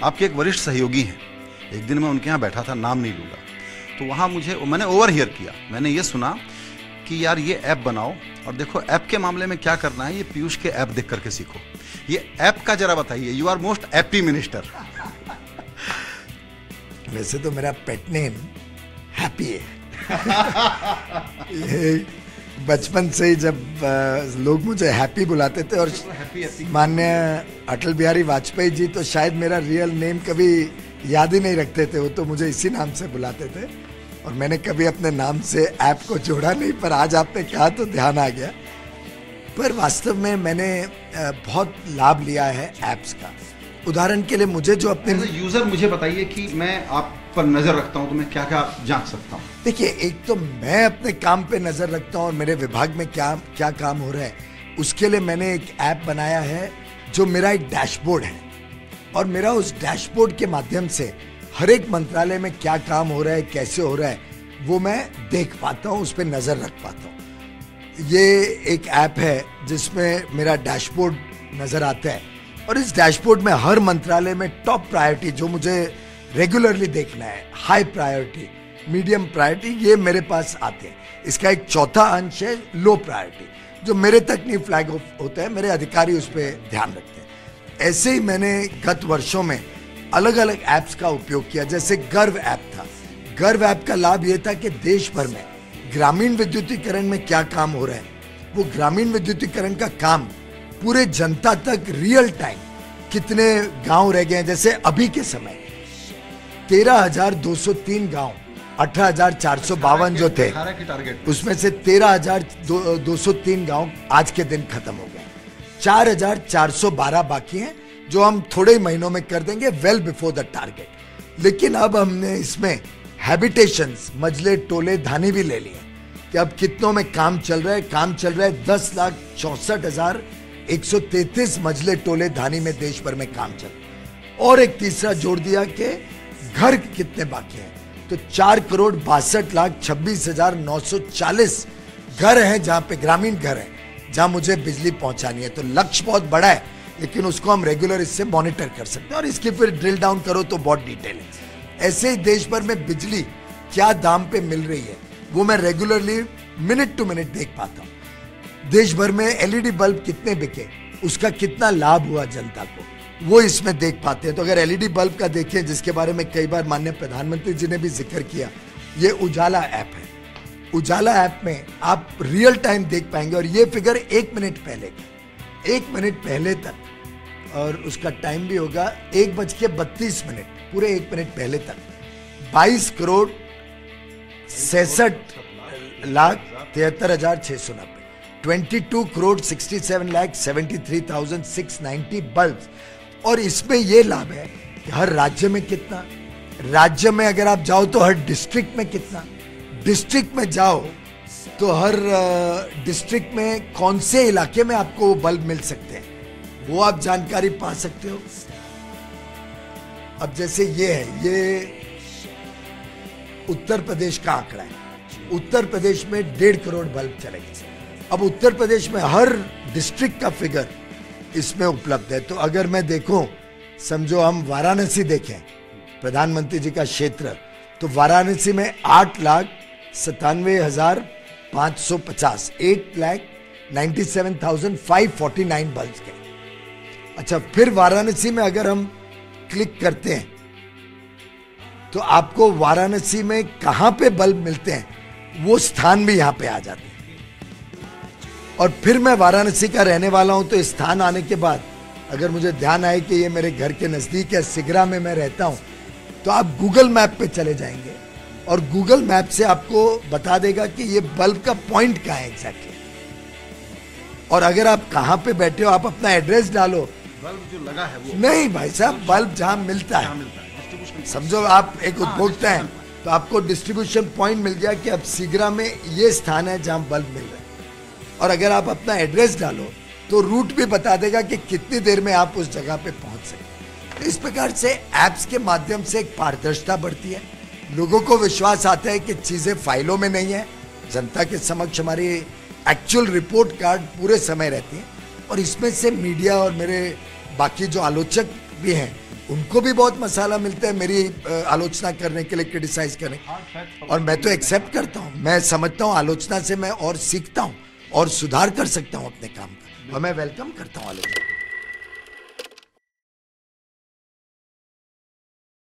आपके एक वरिष्ठ सहयोगी हैं, एक दिन मैं उनके यहाँ बैठा था, नाम नहीं लूँगा, तो वहाँ मैंने ओवरहियर किया, मैंने ये सुना कि यार ये ऐप बनाओ और देखो ऐप के मामले में क्या करना है, ये पीयूष के ऐप देख करके सीखो, ये ऐप का जरा बताइए, you are most AP minister. वैसे तो मेरा पेट नेम हैप्पी है। बचपन से ही जब लोग मुझे हैप्पी बुलाते थे, और माननीय अटल बिहारी वाजपेयी जी तो शायद मेरा रियल नेम कभी याद ही नहीं रखते थे, वो तो मुझे इसी नाम से बुलाते थे और मैंने कभी अपने नाम से ऐप को जोड़ा नहीं, पर आज आपने कहा तो ध्यान आ गया। पर वास्तव में मैंने बहुत लाभ लिया है ऐप्स का। उदाहरण के लिए मुझे जो अपने यूजर, मुझे बताइए कि मैं आप पर नजर रखता हूं तो मैं क्या क्या जांच सकता हूं? देखिए, एक तो मैं अपने काम पे नजर रखता हूं और मेरे विभाग में क्या क्या काम हो रहा है, उसके लिए मैंने एक ऐप बनाया है जो मेरा एक डैशबोर्ड है, और मेरा उस डैशबोर्ड के माध्यम से हर एक मंत्रालय में क्या काम हो रहा है, कैसे हो रहा है, वो मैं देख पाता हूँ, उस पर नजर रख पाता हूँ। ये एक ऐप है जिसमें मेरा डैशबोर्ड नजर आता है, और इस डैशबोर्ड में हर मंत्रालय में टॉप प्रायोरिटी जो मुझे रेगुलरली देखना है, हाई प्रायोरिटी, मीडियम प्रायोरिटी, ये मेरे पास आते हैं। इसका एक चौथा अंश है लो प्रायोरिटी, जो मेरे तक नहीं फ्लैग ऑफ होता है, मेरे अधिकारी उस पर ध्यान रखते हैं। ऐसे ही मैंने गत वर्षों में अलग अलग ऐप्स का उपयोग किया, जैसे गर्व ऐप था। गर्व ऐप का लाभ ये था कि देश भर में ग्रामीण विद्युतीकरण में क्या काम हो रहा है, वो ग्रामीण विद्युतीकरण का काम पूरे जनता तक रियल टाइम, कितने गांव रह गए हैं, जैसे अभी के समय 13,203 गांव, 18,452 जो थे, उसमें से 13,203 गांव आज के दिन खत्म हो गए, 4,412 बाकी हैं जो हम थोड़े ही महीनों में कर देंगे, वेल बिफोर द टारगेट। लेकिन अब हमने इसमें हैबिटेशंस, मजले, टोले, धानी भी ले लिए कि अब कितनों में काम चल रहा है। काम चल रहा है 10,64,133 मजले, टोले, धानी में देश भर में काम चल रहा है। और एक तीसरा जोड़ दिया कि घर कितने बाकी हैं, तो 4,62,26,940 घर हैं जहां पे ग्रामीण घर हैं, जहां मुझे बिजली पहुंचानी है। तो लक्ष्य बहुत बड़ा है, लेकिन उसको हम रेगुलर इससे मॉनिटर कर सकते हैं, और इसकी फिर ड्रिल डाउन करो तो बहुत डिटेल है। ऐसे ही देश भर में बिजली क्या दाम पे मिल रही है, वो मैं रेगुलरली मिनट टू मिनट देख पाता हूँ। देश भर में एलईडी बल्ब कितने बिके, उसका कितना लाभ हुआ जनता को, वो इसमें देख पाते हैं। तो अगर एलईडी बल्ब का देखें, जिसके बारे में कई बार माननीय प्रधानमंत्री जी ने भी जिक्र किया, ये उजाला ऐप है। उजाला ऐप में आप रियल टाइम देख पाएंगे, और ये फिगर 1 मिनट पहले का, 1 मिनट पहले तक, और उसका टाइम भी होगा 1:32, पूरे 1 मिनट पहले तक 22,63,73,690, 22,67,73,690 बल्ब। और इसमें यह लाभ है कि हर राज्य में कितना, राज्य में अगर आप जाओ तो हर डिस्ट्रिक्ट में कितना, डिस्ट्रिक्ट में जाओ तो हर डिस्ट्रिक्ट में कौन से इलाके में आपको बल्ब मिल सकते हैं, वो आप जानकारी पा सकते हो। अब जैसे ये है, ये उत्तर प्रदेश का आंकड़ा है। उत्तर प्रदेश में 1.5 करोड़ बल्ब चलेंगे। अब उत्तर प्रदेश में हर डिस्ट्रिक्ट का फिगर इसमें उपलब्ध है। तो अगर मैं देखूं, समझो हम वाराणसी देखें, प्रधानमंत्री जी का क्षेत्र, तो वाराणसी में 8,97,550, 8,97,549 बल्ब के। अच्छा, फिर वाराणसी में अगर हम क्लिक करते हैं तो आपको वाराणसी में कहां पे बल्ब मिलते हैं, वो स्थान भी यहां पे आ जाते हैं। और फिर मैं वाराणसी का रहने वाला हूं, तो स्थान आने के बाद अगर मुझे ध्यान आए कि ये मेरे घर के नजदीक है, सिगरा में मैं रहता हूं, तो आप गूगल मैप पे चले जाएंगे और गूगल मैप से आपको बता देगा कि ये बल्ब का पॉइंट कहां है एग्जैक्टली। और अगर आप कहां पे बैठे हो, आप अपना एड्रेस डालो, बल्ब जो लगा है वो नहीं भाई साहब, बल्ब जहां मिलता है, समझो आप एक उपभोक्ता हैं, तो आपको डिस्ट्रीब्यूशन पॉइंट मिल गया कि अब सिगरा में ये स्थान है जहां बल्ब मिल रहा है। और अगर आप अपना एड्रेस डालो तो रूट भी बता देगा कि कितनी देर में आप उस जगह पे पहुंच सकते। इस प्रकार से ऐप्स के माध्यम से एक पारदर्शिता बढ़ती है, लोगों को विश्वास आता है कि चीजें फाइलों में नहीं है, जनता के समक्ष हमारी एक्चुअल रिपोर्ट कार्ड पूरे समय रहती है। और इसमें से मीडिया और मेरे बाकी जो आलोचक भी हैं, उनको भी बहुत मसाला मिलता है मेरी आलोचना करने के लिए, क्रिटिसाइज करने, और मैं तो एक्सेप्ट करता हूँ। मैं समझता हूँ आलोचना से मैं और सीखता हूँ और सुधार कर सकता हूँ अपने काम का, और मैं वेलकम करता हूँ आलोचना।